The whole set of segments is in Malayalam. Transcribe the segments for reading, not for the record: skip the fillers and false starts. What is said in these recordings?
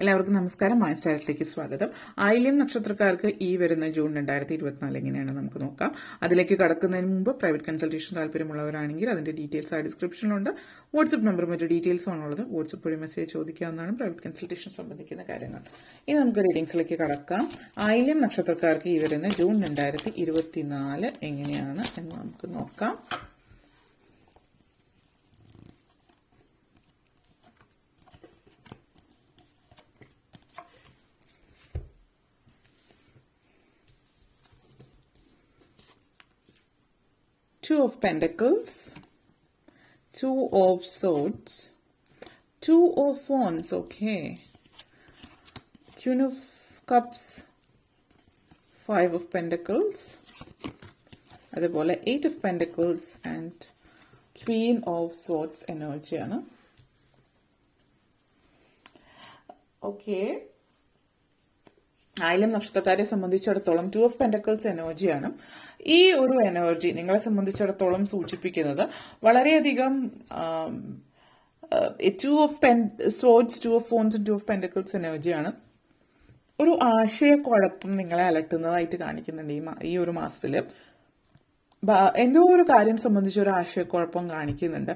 എല്ലാവർക്കും നമസ്കാരം. മാസ്റ്ററിലേക്ക് സ്വാഗതം. ആയില്യം നക്ഷത്രക്കാർക്ക് ഈ വരുന്ന ജൂൺ 2024 എങ്ങനെയാണ് നമുക്ക് നോക്കാം. അതിലേക്ക് കടക്കുന്നതിന് മുമ്പ് പ്രൈവറ്റ് കൺസൾട്ടേഷൻ താല്പര്യമുള്ളവരാണെങ്കിൽ അതിന്റെ ഡീറ്റെയിൽസ് ആ ഡിസ്ക്രിപ്ഷനിലുണ്ട്. വാട്സ്ആപ്പ് നമ്പറും മറ്റു ഡീറ്റെയിൽസും ആണുള്ളത്. വാട്സ്ആപ്പ് വഴി മെസ്സേജ് ചോദിക്കാവുന്നതാണ് പ്രൈവറ്റ് കൺസൾട്ടേഷൻ സംബന്ധിക്കുന്ന കാര്യങ്ങൾ. ഇനി നമുക്ക് റീഡിംഗ്സിലേക്ക് കടക്കാം. ആയില്യം നക്ഷത്രക്കാർക്ക് ഈ വരുന്ന ജൂൺ 2024 എങ്ങനെയാണ് എന്ന് നമുക്ക് നോക്കാം. Two of Pentacles, Two of Swords, Two of Wands, okay. Queen of Cups, Five of Pentacles, അതുപോലെ Eight of Pentacles and Queen of Swords എനർജിയാണ്. ഓക്കെ, ആയില്യം നക്ഷത്രക്കാരെ സംബന്ധിച്ചിടത്തോളം ടു ഓഫ് പെന്റക്കിൾസ് എനർജിയാണ്. ഈ ഒരു എനർജി നിങ്ങളെ സംബന്ധിച്ചിടത്തോളം സൂചിപ്പിക്കുന്നത് വളരെയധികം two of swords, two of phones, two of pentacles എനർജിയാണ്. ഒരു ആശയക്കുഴപ്പം നിങ്ങളെ അലട്ടുന്നതായിട്ട് കാണിക്കുന്നുണ്ട് ഈ ഒരു മാസത്തില്. എന്തോ ഒരു കാര്യം സംബന്ധിച്ച് ഒരു ആശയക്കുഴപ്പം കാണിക്കുന്നുണ്ട്.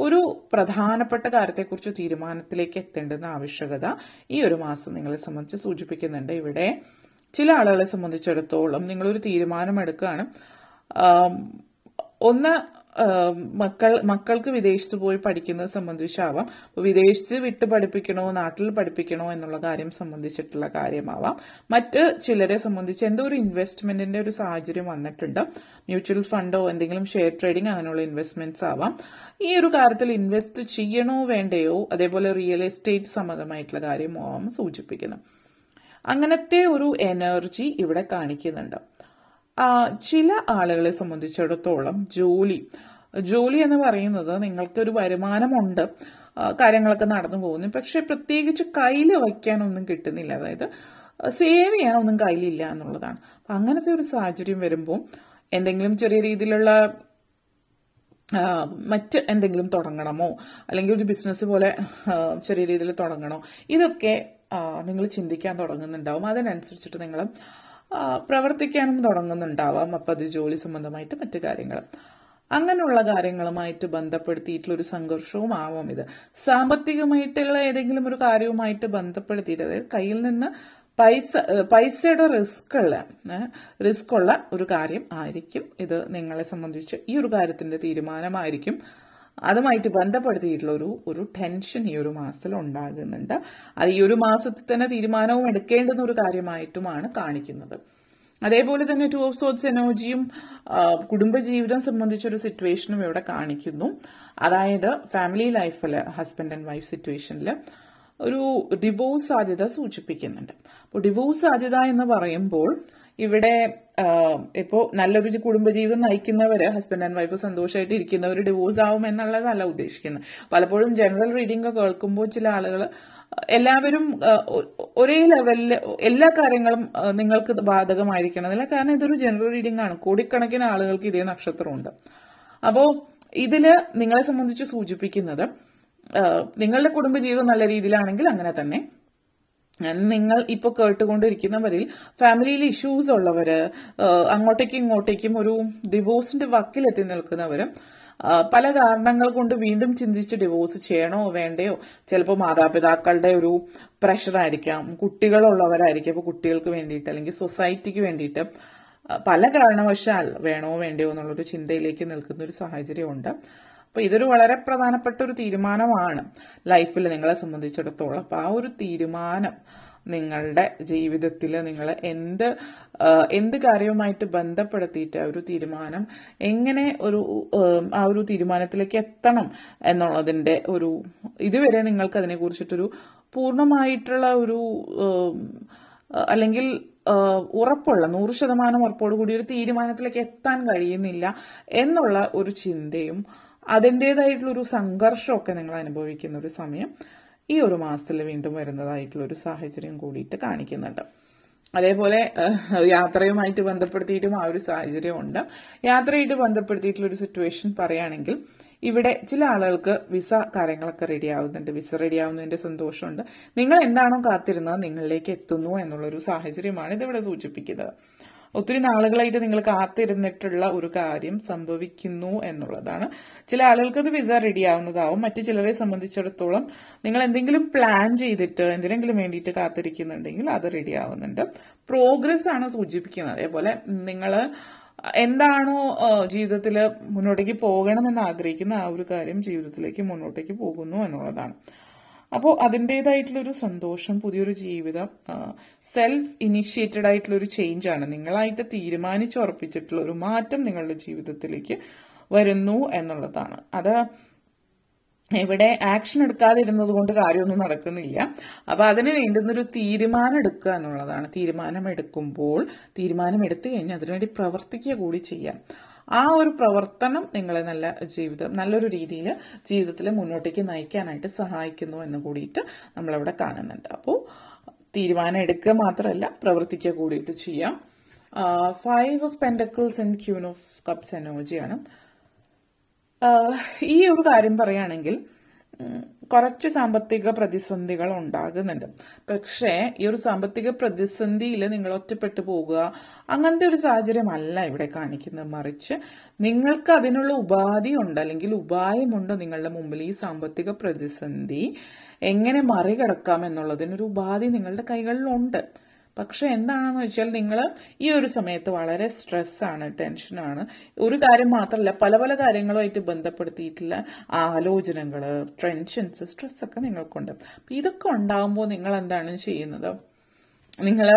ഒരു പ്രധാനപ്പെട്ട കാര്യത്തെക്കുറിച്ച് തീരുമാനത്തിലേക്ക് എത്തേണ്ടുന്ന ആവശ്യകത ഈ ഒരു മാസം നിങ്ങളെ സംബന്ധിച്ച് സൂചിപ്പിക്കുന്നുണ്ട്. ഇവിടെ ചില ആളുകളെ സംബന്ധിച്ചിടത്തോളം നിങ്ങളൊരു തീരുമാനം എടുക്കുകയാണ്. ഒന്ന്, മക്കൾക്ക് വിദേശത്ത് പോയി പഠിക്കുന്നത് സംബന്ധിച്ചാവാം. വിദേശത്ത് വിട്ട് പഠിപ്പിക്കണോ നാട്ടിൽ പഠിപ്പിക്കണോ എന്നുള്ള കാര്യം സംബന്ധിച്ചിട്ടുള്ള കാര്യമാവാം. മറ്റ് ചിലരെ സംബന്ധിച്ച് എന്തോ ഒരു ഇൻവെസ്റ്റ്മെന്റിന്റെ ഒരു സാഹചര്യം വന്നിട്ടുണ്ട്. മ്യൂച്വൽ ഫണ്ടോ എന്തെങ്കിലും ഷെയർ ട്രേഡിംഗ് അങ്ങനെയുള്ള ഇൻവെസ്റ്റ്മെന്റ്സ് ആവാം. ഈ ഒരു കാര്യത്തിൽ ഇൻവെസ്റ്റ് ചെയ്യണോ വേണ്ടയോ, അതേപോലെ റിയൽ എസ്റ്റേറ്റ് സംബന്ധമായിട്ടുള്ള കാര്യമോ ആവാം സൂചിപ്പിക്കുന്നത്. അങ്ങനത്തെ ഒരു എനർജി ഇവിടെ കാണിക്കുന്നുണ്ട്. ചില ആളുകളെ സംബന്ധിച്ചിടത്തോളം ജോലി എന്ന് പറയുന്നത് നിങ്ങൾക്കൊരു വരുമാനമുണ്ട്, കാര്യങ്ങളൊക്കെ നടന്നു പോകുന്നു. പക്ഷെ പ്രത്യേകിച്ച് കയ്യിൽ വയ്ക്കാനൊന്നും കിട്ടുന്നില്ല, അതായത് സേവ് ചെയ്യാനൊന്നും കയ്യിലില്ല എന്നുള്ളതാണ്. അങ്ങനത്തെ ഒരു സാഹചര്യം വരുമ്പോൾ എന്തെങ്കിലും ചെറിയ രീതിയിലുള്ള മറ്റ് എന്തെങ്കിലും തുടങ്ങണമോ, അല്ലെങ്കിൽ ഒരു ബിസിനസ് പോലെ ചെറിയ രീതിയിൽ തുടങ്ങണോ, ഇതൊക്കെ നിങ്ങൾ ചിന്തിക്കാൻ തുടങ്ങുന്നുണ്ടാവും. അതിനനുസരിച്ചിട്ട് നിങ്ങൾ പ്രവർത്തിക്കാനും തുടങ്ങുന്നുണ്ടാവാം. അപ്പം അത് ജോലി സംബന്ധമായിട്ട് മറ്റു കാര്യങ്ങൾ, അങ്ങനെയുള്ള കാര്യങ്ങളുമായിട്ട് ബന്ധപ്പെടുത്തിയിട്ടുള്ള ഒരു സംഘർഷവും ആവാം. സാമ്പത്തികമായിട്ടുള്ള ഏതെങ്കിലും ഒരു കാര്യവുമായിട്ട് ബന്ധപ്പെടുത്തിയിട്ട്, അതായത് കയ്യിൽ നിന്ന് പൈസയുടെ റിസ്ക് ഉള്ള ഒരു കാര്യം ആയിരിക്കും ഇത്. നിങ്ങളെ സംബന്ധിച്ച് ഈ ഒരു കാര്യത്തിന്റെ തീരുമാനമായിരിക്കും. അതുമായിട്ട് ബന്ധപ്പെടുത്തിയിട്ടുള്ള ഒരു ടെൻഷൻ ഈ ഒരു മാസത്തിൽ ഉണ്ടാകുന്നുണ്ട്. അത് ഈ ഒരു മാസത്തിൽ തന്നെ തീരുമാനവും എടുക്കേണ്ടുന്ന ഒരു കാര്യമായിട്ടുമാണ് കാണിക്കുന്നത്. അതേപോലെ തന്നെ ടു ഓഫ് സോർഡ്സ് എനർജിയും കുടുംബജീവിതം സംബന്ധിച്ചൊരു സിറ്റുവേഷനും ഇവിടെ കാണിക്കുന്നു. അതായത് ഫാമിലി ലൈഫില് ഹസ്ബൻഡ് ആൻഡ് വൈഫ് സിറ്റുവേഷനിൽ ഒരു ഡിവോഴ്സ് സാധ്യത സൂചിപ്പിക്കുന്നുണ്ട്. അപ്പോൾ ഡിവോഴ്സ് സാധ്യത എന്ന് പറയുമ്പോൾ ഇവിടെ ഇപ്പോൾ നല്ലൊരു കുടുംബജീവിതം നയിക്കുന്നവര്, ഹസ്ബൻഡ് ആൻഡ് വൈഫ് സന്തോഷമായിട്ട് ഇരിക്കുന്നവർ ഡിവോഴ്സ് ആവും എന്നുള്ളതല്ല ഉദ്ദേശിക്കുന്നത്. പലപ്പോഴും ജനറൽ റീഡിംഗ് കേൾക്കുമ്പോൾ ചില ആളുകൾ എല്ലാവരും ഒരേ ലെവലിൽ എല്ലാ കാര്യങ്ങളും നിങ്ങൾക്ക് ബാധകമായിരിക്കണമെന്നില്ല. കാരണം ഇതൊരു ജനറൽ റീഡിംഗ് ആണ്. കോടിക്കണക്കിന് ആളുകൾക്ക് ഇതേ നക്ഷത്രമുണ്ട്. അപ്പോൾ ഇതില് നിങ്ങളെ സംബന്ധിച്ച് സൂചിപ്പിക്കുന്നത് നിങ്ങളുടെ കുടുംബജീവിതം നല്ല രീതിയിലാണെങ്കിൽ അങ്ങനെ തന്നെ, നിങ്ങൾ ഇപ്പോൾ കേട്ടുകൊണ്ടിരിക്കുന്നവരിൽ ഫാമിലിയിൽ ഇഷ്യൂസ് ഉള്ളവര്, അങ്ങോട്ടേക്കും ഇങ്ങോട്ടേക്കും ഒരു ഡിവോഴ്സിന്റെ വക്കിലെത്തി നിൽക്കുന്നവരും, പല കാരണങ്ങൾ കൊണ്ട് വീണ്ടും ചിന്തിച്ച് ഡിവോഴ്സ് ചെയ്യണോ വേണ്ടയോ, ചിലപ്പോൾ മാതാപിതാക്കളുടെ ഒരു പ്രഷറായിരിക്കാം, കുട്ടികളുള്ളവരായിരിക്കും. അപ്പോൾ കുട്ടികൾക്ക് വേണ്ടിയിട്ട് അല്ലെങ്കിൽ സൊസൈറ്റിക്ക് വേണ്ടിയിട്ട് പല കാരണവശാൽ വേണോ വേണ്ടയോ എന്നുള്ളൊരു ചിന്തയിലേക്ക് നിൽക്കുന്ന ഒരു സാഹചര്യമുണ്ട്. അപ്പൊ ഇതൊരു വളരെ പ്രധാനപ്പെട്ട ഒരു തീരുമാനമാണ് ലൈഫിൽ നിങ്ങളെ സംബന്ധിച്ചിടത്തോളം. അപ്പൊ ആ ഒരു തീരുമാനം നിങ്ങളുടെ ജീവിതത്തിൽ നിങ്ങൾ എന്ത് കാര്യവുമായിട്ട് ബന്ധപ്പെടുത്തിയിട്ട് ഒരു തീരുമാനം എങ്ങനെ ആ ഒരു തീരുമാനത്തിലേക്ക് എത്തണം എന്നുള്ളതിന്റെ ഇതുവരെ നിങ്ങൾക്ക് അതിനെ കുറിച്ചിട്ടൊരു പൂർണ്ണമായിട്ടുള്ള അല്ലെങ്കിൽ ഉറപ്പുള്ള 100% ഉറപ്പോടുകൂടി ഒരു തീരുമാനത്തിലേക്ക് എത്താൻ കഴിയുന്നില്ല എന്നുള്ള ഒരു ചിന്തയും അതിൻ്റെതായിട്ടുള്ള ഒരു സംഘർഷമൊക്കെ നിങ്ങൾ അനുഭവിക്കുന്ന ഒരു സമയം ഈ ഒരു മാസത്തിൽ വീണ്ടും വരുന്നതായിട്ടുള്ള ഒരു സാഹചര്യം കൂടിയിട്ട് കാണിക്കുന്നുണ്ട്. അതേപോലെ യാത്രയുമായിട്ട് ബന്ധപ്പെടുത്തിയിട്ടും ആ ഒരു സാഹചര്യമുണ്ട്. യാത്രയായിട്ട് ബന്ധപ്പെടുത്തിയിട്ടുള്ള ഒരു സിറ്റുവേഷൻ പറയുകയാണെങ്കിൽ ഇവിടെ ചില ആളുകൾക്ക് വിസ കാര്യങ്ങളൊക്കെ റെഡി ആവുന്നുണ്ട്. വിസ റെഡി ആവുന്നതിന്റെ സന്തോഷമുണ്ട്. നിങ്ങൾ എന്താണോ കാത്തിരുന്നത് നിങ്ങളിലേക്ക് എത്തുന്നു എന്നുള്ളൊരു സാഹചര്യമാണ് ഇതിവിടെ സൂചിപ്പിക്കുന്നത്. ഒത്തിരി നാളുകളായിട്ട് നിങ്ങൾ കാത്തിരുന്നിട്ടുള്ള ഒരു കാര്യം സംഭവിക്കുന്നു എന്നുള്ളതാണ്. ചില ആളുകൾക്ക് അത് വിസ റെഡി ആവുന്നതാവും. മറ്റു ചിലരെ സംബന്ധിച്ചിടത്തോളം നിങ്ങൾ എന്തെങ്കിലും പ്ലാൻ ചെയ്തിട്ട് എന്തിനെങ്കിലും വേണ്ടിയിട്ട് കാത്തിരിക്കുന്നുണ്ടെങ്കിൽ അത് റെഡി ആവുന്നുണ്ട്. പ്രോഗ്രസ് ആണ് സൂചിപ്പിക്കുന്നത്. അതേപോലെ നിങ്ങൾ എന്താണോ ജീവിതത്തിൽ മുന്നോട്ടേക്ക് പോകണമെന്ന് ആഗ്രഹിക്കുന്ന ആ ഒരു കാര്യം ജീവിതത്തിലേക്ക് മുന്നോട്ടേക്ക് പോകുന്നു എന്നുള്ളതാണ്. അപ്പോൾ അതിൻ്റെതായിട്ടുള്ളൊരു സന്തോഷം, പുതിയൊരു ജീവിതം, സെൽഫ് ഇനിഷ്യേറ്റഡ് ആയിട്ടുള്ളൊരു ചേഞ്ച് ആണ്. നിങ്ങളായിട്ട് തീരുമാനിച്ചുറപ്പിച്ചിട്ടുള്ള ഒരു മാറ്റം നിങ്ങളുടെ ജീവിതത്തിലേക്ക് വരുന്നു എന്നുള്ളതാണ്. അത് ഇവിടെ ആക്ഷൻ എടുക്കാതിരുന്നത് കൊണ്ട് കാര്യമൊന്നും നടക്കുന്നില്ല. അപ്പൊ അതിന് വേണ്ടുന്നൊരു തീരുമാനം എടുക്കുക എന്നുള്ളതാണ്. തീരുമാനം എടുത്തു കഴിഞ്ഞാൽ അതിനുവേണ്ടി പ്രവർത്തിക്കുക കൂടി ചെയ്യാം. ആ ഒരു പ്രവർത്തനം നിങ്ങളെ നല്ലൊരു രീതിയിൽ ജീവിതത്തിൽ മുന്നോട്ടേക്ക് നയിക്കാനായിട്ട് സഹായിക്കുന്നു എന്ന് കൂടിയിട്ട് നമ്മളവിടെ കാണുന്നുണ്ട്. അപ്പോൾ തീരുമാനം എടുക്കുക മാത്രമല്ല, പ്രവർത്തിക്കുക കൂടിയിട്ട് ചെയ്യാം. 5 of pentacles and queen of cups എനർജിയാണ്. ഈ ഒരു കാര്യം പറയുകയാണെങ്കിൽ കുറച്ച് സാമ്പത്തിക പ്രതിസന്ധികൾ ഉണ്ടാകുന്നുണ്ട്. പക്ഷേ ഈ ഒരു സാമ്പത്തിക പ്രതിസന്ധിയിൽ നിങ്ങൾ ഒറ്റപ്പെട്ടു പോകുക അങ്ങനത്തെ ഒരു സാഹചര്യമല്ല ഇവിടെ കാണിക്കുന്നത്. മറിച്ച് നിങ്ങൾക്ക് അതിനുള്ള ഉപാധിയുണ്ട്, അല്ലെങ്കിൽ ഉപായമുണ്ട് നിങ്ങളുടെ മുമ്പിൽ. ഈ സാമ്പത്തിക പ്രതിസന്ധി എങ്ങനെ മറികടക്കാം എന്നുള്ളതിനൊരു ഉപാധി നിങ്ങളുടെ കൈകളിലുണ്ട്. പക്ഷെ എന്താണെന്ന് വെച്ചാൽ നിങ്ങൾ ഈ ഒരു സമയത്ത് വളരെ സ്ട്രെസ്സാണ്, ടെൻഷനാണ്. ഒരു കാര്യം മാത്രമല്ല, പല പല കാര്യങ്ങളുമായിട്ട് ബന്ധപ്പെടുത്തിയിട്ടുള്ള ആലോചനകൾ, ടെൻഷൻസ്, സ്ട്രെസ്സൊക്കെ നിങ്ങൾക്കുണ്ട്. അപ്പം ഇതൊക്കെ ഉണ്ടാകുമ്പോൾ നിങ്ങൾ എന്താണ് ചെയ്യുന്നത്? നിങ്ങൾ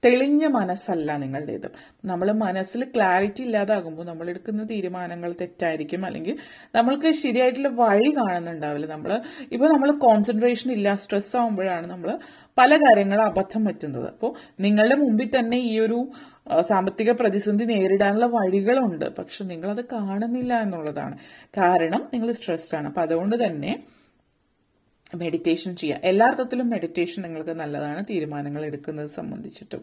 തെളിഞ്ഞ മനസ്സല്ല നിങ്ങളുടേത്. നമ്മൾ മനസ്സിൽ ക്ലാരിറ്റി ഇല്ലാതാകുമ്പോൾ നമ്മൾ എടുക്കുന്ന തീരുമാനങ്ങൾ തെറ്റായിരിക്കും, അല്ലെങ്കിൽ നമ്മൾക്ക് ശരിയായിട്ടുള്ള വഴി കാണുന്നുണ്ടാവില്ല. നമ്മൾ കോൺസെൻട്രേഷൻ ഇല്ല, സ്ട്രെസ് ആകുമ്പോഴാണ് നമ്മൾ പല കാര്യങ്ങളും അബദ്ധം പറ്റുന്നത്. അപ്പോൾ നിങ്ങളുടെ മുമ്പിൽ തന്നെ ഈ ഒരു സാമ്പത്തിക പ്രതിസന്ധി നേരിടാനുള്ള വഴികളുണ്ട്, പക്ഷെ നിങ്ങളത് കാണുന്നില്ല എന്നുള്ളതാണ് കാരണം. നിങ്ങൾ സ്ട്രെസ്ഡ് ആണ്. അപ്പം അതുകൊണ്ട് തന്നെ മെഡിറ്റേഷൻ ചെയ്യുക. എല്ലാ അർത്ഥത്തിലും മെഡിറ്റേഷൻ നിങ്ങൾക്ക് നല്ലതാണ് തീരുമാനങ്ങൾ എടുക്കുന്നത് സംബന്ധിച്ചിട്ടും.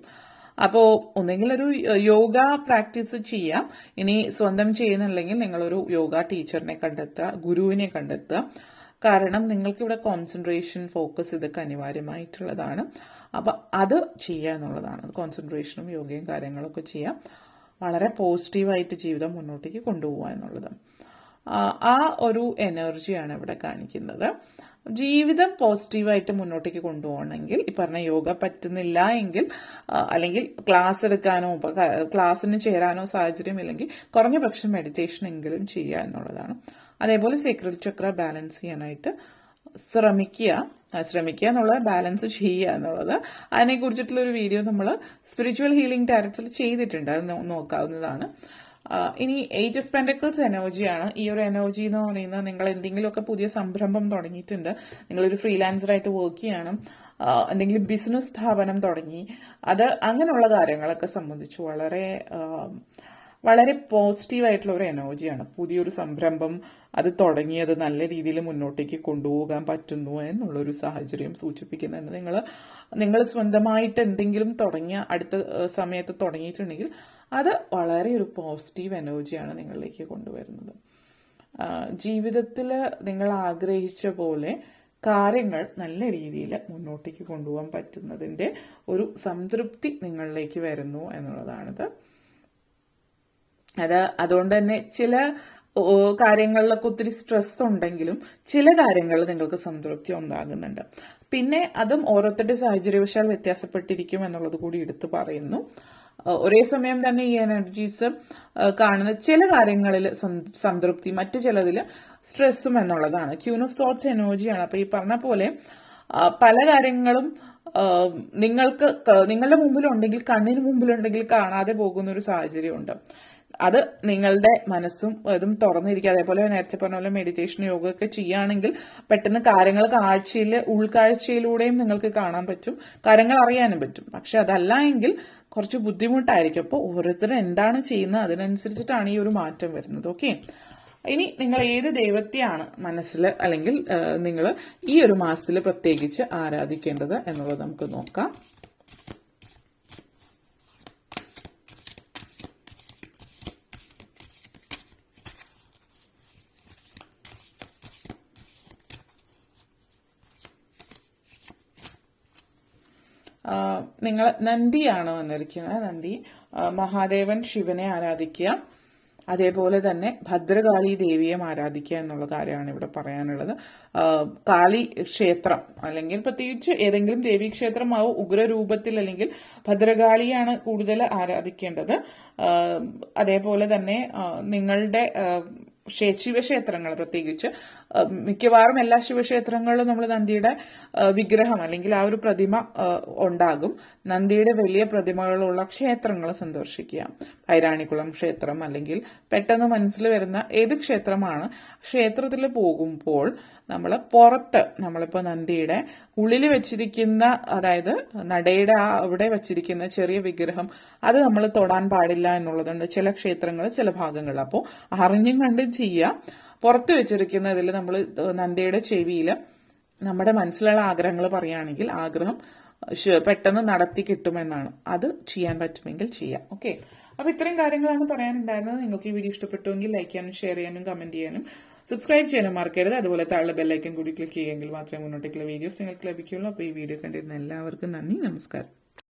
അപ്പോൾ ഒന്നെങ്കിൽ ഒരു യോഗ പ്രാക്ടീസ് ചെയ്യാം. ഇനി സ്വന്തം ചെയ്യുന്നില്ലെങ്കിൽ നിങ്ങളൊരു യോഗ ടീച്ചറിനെ കണ്ടെത്തുക, ഗുരുവിനെ കണ്ടെത്തുക. കാരണം നിങ്ങൾക്കിവിടെ കോൺസെൻട്രേഷൻ, ഫോക്കസ് ഇതൊക്കെ അനിവാര്യമായിട്ടുള്ളതാണ്. അപ്പം അത് ചെയ്യുക എന്നുള്ളതാണ്. കോൺസെൻട്രേഷനും യോഗയും കാര്യങ്ങളൊക്കെ ചെയ്യാം. വളരെ പോസിറ്റീവായിട്ട് ജീവിതം മുന്നോട്ടേക്ക് കൊണ്ടുപോകുക എന്നുള്ളത്. ആ ഒരു എനർജിയാണ് ഇവിടെ കാണിക്കുന്നത്. ജീവിതം പോസിറ്റീവായിട്ട് മുന്നോട്ടേക്ക് കൊണ്ടുപോകണമെങ്കിൽ ഈ പറഞ്ഞ യോഗ പറ്റുന്നില്ല എങ്കിൽ, അല്ലെങ്കിൽ ക്ലാസ് എടുക്കാനോ ക്ലാസ്സിന് ചേരാനോ സാഹചര്യമില്ലെങ്കിൽ കുറഞ്ഞ പക്ഷം മെഡിറ്റേഷൻ എങ്കിലും ചെയ്യുക എന്നുള്ളതാണ്. അതേപോലെ സേക്രഡ് ചക്ര ബാലൻസ് ചെയ്യാനായിട്ട് ശ്രമിക്കുക എന്നുള്ളത്, ബാലൻസ് ചെയ്യുക എന്നുള്ളത്. അതിനെക്കുറിച്ചിട്ടുള്ള ഒരു വീഡിയോ നമ്മൾ സ്പിരിച്വൽ ഹീലിംഗ് ഡയറക്ടറിൽ ചെയ്തിട്ടുണ്ട്, അത് നോക്കാവുന്നതാണ്. ഇനി 8 ഓഫ് പെന്റക്കിൾസ് എനർജിയാണ്. ഈ ഒരു എനർജി എന്ന് പറയുന്നത് നിങ്ങൾ എന്തെങ്കിലുമൊക്കെ പുതിയ സംരംഭം തുടങ്ങിയിട്ടുണ്ട്, നിങ്ങളൊരു ഫ്രീലാൻസറായിട്ട് വർക്ക് ചെയ്യാണ്, എന്തെങ്കിലും ബിസിനസ് സ്ഥാപനം തുടങ്ങി, അങ്ങനെയുള്ള കാര്യങ്ങളൊക്കെ സംബന്ധിച്ച് വളരെ പോസിറ്റീവായിട്ടുള്ള ഒരു എനർജിയാണ്. പുതിയൊരു സംരംഭം അത് തുടങ്ങി അത് നല്ല രീതിയിൽ മുന്നോട്ടേക്ക് കൊണ്ടുപോകാൻ പറ്റുന്നു എന്നുള്ളൊരു സാഹചര്യം സൂചിപ്പിക്കുന്നുണ്ട്. നിങ്ങൾ സ്വന്തമായിട്ട് എന്തെങ്കിലും അടുത്ത സമയത്ത് തുടങ്ങിയിട്ടുണ്ടെങ്കിൽ അത് വളരെ ഒരു പോസിറ്റീവ് എനർജിയാണ് നിങ്ങളിലേക്ക് കൊണ്ടുവരുന്നത്. ജീവിതത്തിൽ നിങ്ങൾ ആഗ്രഹിച്ച പോലെ കാര്യങ്ങൾ നല്ല രീതിയിൽ മുന്നോട്ടേക്ക് കൊണ്ടുപോകാൻ പറ്റുന്നതിൻ്റെ ഒരു സംതൃപ്തി നിങ്ങളിലേക്ക് വരുന്നു എന്നുള്ളതാണിത്. അതുകൊണ്ട് തന്നെ ചില കാര്യങ്ങളിലൊക്കെ ഒത്തിരി സ്ട്രെസ് ഉണ്ടെങ്കിലും ചില കാര്യങ്ങളിൽ നിങ്ങൾക്ക് സംതൃപ്തി ഉണ്ടാകുന്നുണ്ട്. പിന്നെ അതും ഓരോരുത്തരുടെ സാഹചര്യവശാൽ വ്യത്യാസപ്പെട്ടിരിക്കും എന്നുള്ളത് കൂടി എടുത്തു പറയുന്നു. ഒരേ സമയം തന്നെ ഈ എനർജീസ് കാണുന്ന ചില കാര്യങ്ങളിൽ സംതൃപ്തി, മറ്റു ചിലതിൽ സ്ട്രെസ്സും എന്നുള്ളതാണ്. ക്യൂൻ ഓഫ് തോട്ട്സ് എനർജിയാണ്. അപ്പൊ ഈ പറഞ്ഞ പോലെ പല കാര്യങ്ങളും നിങ്ങളുടെ മുമ്പിലുണ്ടെങ്കിൽ, കണ്ണിന് മുമ്പിലുണ്ടെങ്കിൽ കാണാതെ പോകുന്ന ഒരു സാഹചര്യമുണ്ട്. അത് നിങ്ങളുടെ മനസ്സും അതും തുറന്നിരിക്കുക. അതേപോലെ നേരത്തെ പറഞ്ഞ പോലെ മെഡിറ്റേഷൻ, യോഗ ഒക്കെ ചെയ്യുകയാണെങ്കിൽ പെട്ടെന്ന് കാര്യങ്ങൾ ഉൾക്കാഴ്ചയിലൂടെയും നിങ്ങൾക്ക് കാണാൻ പറ്റും, കാര്യങ്ങൾ അറിയാനും പറ്റും. പക്ഷെ അതല്ല എങ്കിൽ കുറച്ച് ബുദ്ധിമുട്ടായിരിക്കും. അപ്പോൾ ഓരോരുത്തരും എന്താണ് ചെയ്യുന്നത് അതിനനുസരിച്ചിട്ടാണ് ഈ ഒരു മാറ്റം വരുന്നത്. ഓക്കെ, ഇനി നിങ്ങൾ ഏത് ദൈവത്തെയാണ് മനസ്സിൽ അല്ലെങ്കിൽ നിങ്ങൾ ഈ ഒരു മാസത്തിൽ പ്രത്യേകിച്ച് ആരാധിക്കേണ്ടത് എന്നുള്ളത് നമുക്ക് നോക്കാം. നിങ്ങൾ നന്ദിയാണ് വന്നിരിക്കുന്നത്. നന്ദി, മഹാദേവൻ ശിവനെ ആരാധിക്കുക, അതേപോലെ തന്നെ ഭദ്രകാളി ദേവിയെ ആരാധിക്കുക എന്നുള്ള കാര്യമാണ് ഇവിടെ പറയാനുള്ളത്. കാളി ക്ഷേത്രം അല്ലെങ്കിൽ പ്രത്യേകിച്ച് ഏതെങ്കിലും ദേവീ ക്ഷേത്രമാവും ഉഗ്രരൂപത്തിൽ, അല്ലെങ്കിൽ ഭദ്രകാളിയാണ് കൂടുതൽ ആരാധിക്കേണ്ടത്. അതേപോലെ തന്നെ നിങ്ങളുടെ ശിവക്ഷേത്രങ്ങൾ, പ്രത്യേകിച്ച് മിക്കവാറും എല്ലാ ശിവക്ഷേത്രങ്ങളിലും നമ്മൾ നന്ദിയുടെ വിഗ്രഹം അല്ലെങ്കിൽ ആ ഒരു പ്രതിമ ഉണ്ടാകും. നന്ദിയുടെ വലിയ പ്രതിമകളുള്ള ക്ഷേത്രങ്ങൾ സന്ദർശിക്കുക. ഐരാണിക്കുളം ക്ഷേത്രം, അല്ലെങ്കിൽ പെട്ടെന്ന് മനസ്സിൽ വരുന്ന ഏത് ക്ഷേത്രമാണ്, ക്ഷേത്രത്തിൽ പോകുമ്പോൾ നമ്മൾ പുറത്ത്, നമ്മളിപ്പോൾ നന്ദിയുടെ ഉള്ളിൽ വെച്ചിരിക്കുന്ന, അതായത് നടയുടെ അവിടെ വെച്ചിരിക്കുന്ന ചെറിയ വിഗ്രഹം, അത് നമ്മൾ തൊടാൻ പാടില്ല എന്നുള്ളതുണ്ട് ചില ക്ഷേത്രങ്ങൾ, ചില ഭാഗങ്ങളിൽ. അപ്പോൾ അറിഞ്ഞും കണ്ടും ചെയ്യുക. പുറത്ത് വെച്ചിരിക്കുന്നതിൽ നമ്മൾ നന്ദിയുടെ ചെവിയിൽ നമ്മുടെ മനസ്സിലുള്ള ആഗ്രഹങ്ങൾ പറയുകയാണെങ്കിൽ ആഗ്രഹം പെട്ടെന്ന് നടത്തി കിട്ടുമെന്നാണ്. അത് ചെയ്യാൻ പറ്റുമെങ്കിൽ ചെയ്യാം. ഓക്കെ, അപ്പൊ ഇത്രയും കാര്യങ്ങളാണ് പറയാനുണ്ടായിരുന്നത്. നിങ്ങൾക്ക് ഈ വീഡിയോ ഇഷ്ടപ്പെട്ടുവെങ്കിൽ ലൈക്ക് ചെയ്യാനും ഷെയർ ചെയ്യാനും കമന്റ് ചെയ്യാനും സബ്സ്ക്രൈബ് ചെയ്യാനും മറക്കരുത്. അതുപോലെ താഴെ ബെല്ലൈക്കൻ കൂടി ക്ലിക്ക് ചെയ്യുമെങ്കിൽ മാത്രമേ മുന്നോട്ടേക്കുള്ള വീഡിയോസ് നിങ്ങൾക്ക് ലഭിക്കുകയുള്ളൂ. അപ്പോൾ ഈ വീഡിയോ കണ്ടിരുന്ന എല്ലാവർക്കും നന്ദി, നമസ്കാരം.